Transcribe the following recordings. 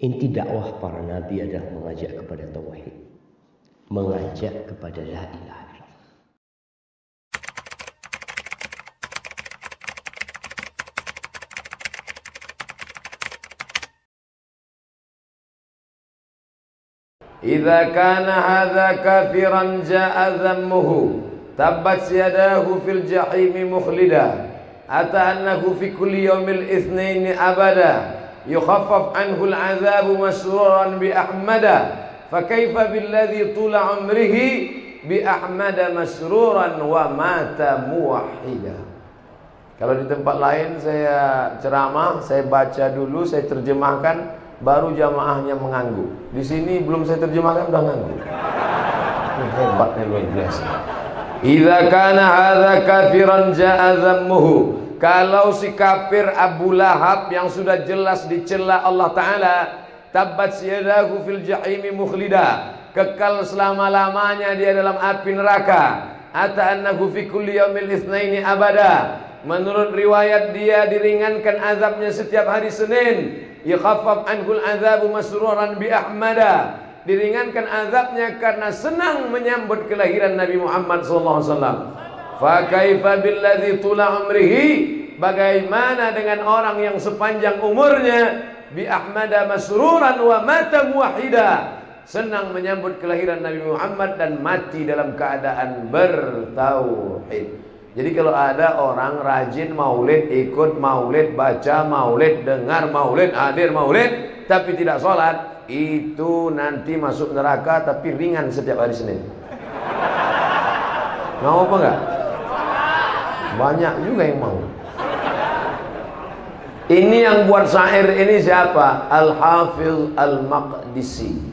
Inti dakwah para nabi adalah mengajak kepada tauhid, mengajak kepada la ilaha illallah. Idza kana hadza kafiran jaa dhammuhu tabbat yadahu fil jahimi mukhlida ata annahu fi kulli yawmil itsnaini abada yukhaffaf anhu al'adhabu masruran bi ahmada fa kaifa billadhi tula umrihi bi ahmada masruran wa mata muwahhida. Kalau di tempat lain saya ceramah, saya baca dulu, saya terjemahkan, baru jamaahnya mengangguk. Di sini belum saya terjemahkan udah ngangguk. Hebatnya luar biasa. Idza kana hadza kafiran jaa dhammuhu. Kalau si kafir Abu Lahab yang sudah jelas dicela Allah Ta'ala, tabbat yadahu fil jahimi mukhlida, kekal selama-lamanya dia dalam api neraka. Ata annahu fi kulli yaumil itsnaini abada. Menurut riwayat dia diringankan azabnya setiap hari Senin. Yakhaffaf anhul azabu masruran bi ahmada. Diringankan azabnya karena senang menyambut kelahiran Nabi Muhammad SAW. Fa kaifa billadzi tula umrihi, bagaimana dengan orang yang sepanjang umurnya bi ahmada masruran wa mata muwahhida, senang menyambut kelahiran Nabi Muhammad dan mati dalam keadaan bertauhid. Jadi kalau ada orang rajin maulid, ikut maulid, baca maulid, dengar maulid, hadir maulid, tapi tidak sholat, itu nanti masuk neraka tapi ringan setiap hari Senin. Mau apa enggak? Banyak juga yang mau. Ini yang buat syair ini siapa? Al-Hafiz Al-Maqdisi.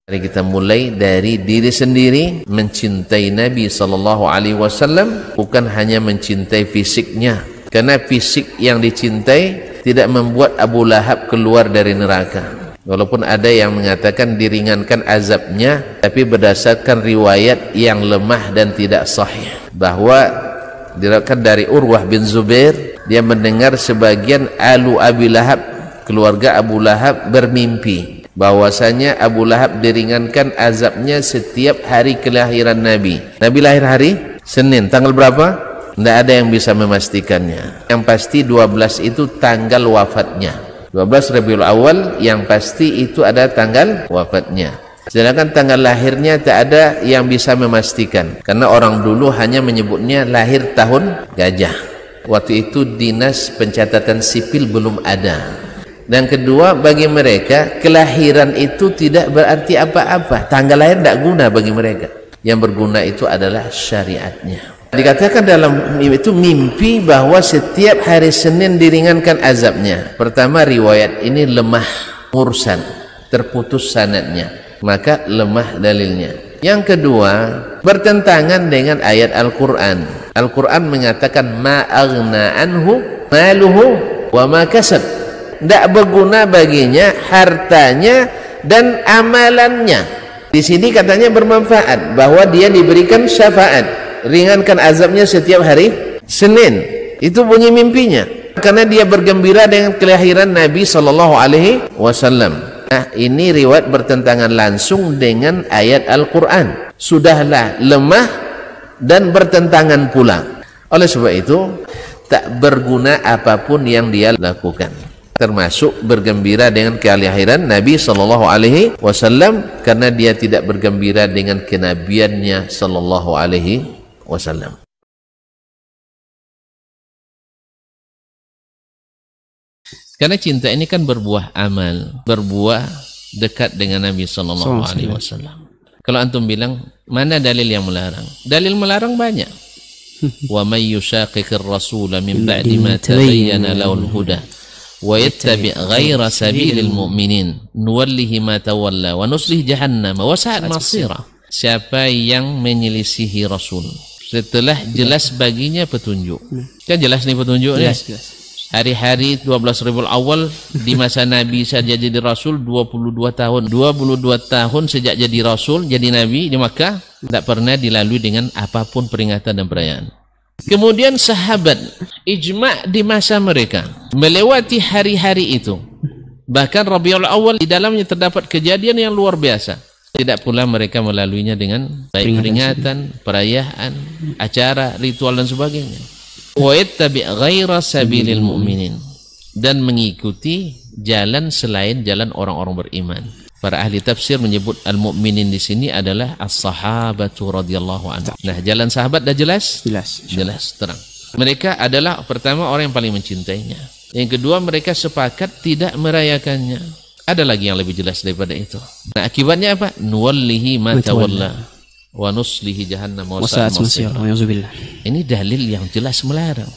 Mari kita mulai dari diri sendiri, mencintai Nabi SAW, bukan hanya mencintai fisiknya, karena fisik yang dicintai tidak membuat Abu Lahab keluar dari neraka. Walaupun ada yang mengatakan diringankan azabnya, tapi berdasarkan riwayat yang lemah dan tidak sahih, bahwa diriwayatkan dari Urwah bin Zubair, dia mendengar sebagian alu Abi Lahab, keluarga Abu Lahab, bermimpi bahwasanya Abu Lahab diringankan azabnya setiap hari kelahiran Nabi. Nabi lahir hari Senin, tanggal berapa? Tidak ada yang bisa memastikannya. Yang pasti 12 itu tanggal wafatnya. 12 Rabiul Awal yang pasti itu ada tanggal wafatnya. Sedangkan tanggal lahirnya tak ada yang bisa memastikan, karena orang dulu hanya menyebutnya lahir tahun gajah. Waktu itu dinas pencatatan sipil belum ada. Dan kedua, bagi mereka kelahiran itu tidak berarti apa-apa. Tanggal lahir tidak guna bagi mereka. Yang berguna itu adalah syariatnya. Dikatakan dalam itu mimpi bahwa setiap hari Senin diringankan azabnya. Pertama, riwayat ini lemah, mursal, terputus sanadnya, maka lemah dalilnya. Yang kedua, bertentangan dengan ayat Al-Quran. Al-Quran mengatakan ma aghna anhu maluhu wa ma kasab. Tidak berguna baginya hartanya dan amalannya. Di sini katanya bermanfaat, bahwa dia diberikan syafaat, ringankan azabnya setiap hari Senin. Itu bunyi mimpinya, karena dia bergembira dengan kelahiran Nabi SAW. Nah, ini riwayat bertentangan langsung dengan ayat Al-Quran. Sudahlah lemah dan bertentangan pula. Oleh sebab itu, tak berguna apapun yang dia lakukan, termasuk bergembira dengan kelahiran Nabi SAW, karena dia tidak bergembira dengan kenabiannya SAW. Karena cinta ini kan berbuah amal, berbuah dekat dengan Nabi SAW. Kalau antum bilang mana dalil yang melarang? Dalil melarang banyak. Wa may yushaqiqir rasula min ba'di ma tabayyana lahul huda wa yattabi' ghaira sabilil mu'minin nuwallihi ma tawalla wa nuslih jahannam wa sa'at masira. Siapa yang menyelisihi Rasul setelah jelas baginya petunjuk, kan jelas nih petunjuknya. Hari-hari 12 Rabiul Awal di masa Nabi saja jadi Rasul 22 tahun. 22 tahun sejak jadi Rasul, jadi Nabi di Makkah, tidak pernah dilalui dengan apapun peringatan dan perayaan. Kemudian sahabat, ijma' di masa mereka melewati hari-hari itu. Bahkan Rabiul Awal di dalamnya terdapat kejadian yang luar biasa. Tidak pula mereka melaluinya dengan baik peringatan, perayaan, acara, ritual dan sebagainya. Wa yattabi' ghaira sabilil mu'minin, dan mengikuti jalan selain jalan orang-orang beriman. Para ahli tafsir menyebut al-mu'minin di sini adalah as-sahabatu radhiyallahu anhu. Nah, jalan sahabat dah jelas? Jelas, terang. Mereka adalah pertama orang yang paling mencintainya. Yang kedua, mereka sepakat tidak merayakannya. Ada lagi yang lebih jelas daripada itu. Nah, akibatnya apa? Nuwallihi ma tawalla wa nuslihi jahannam wa sa'at masir. Ini dalil yang jelas melarang.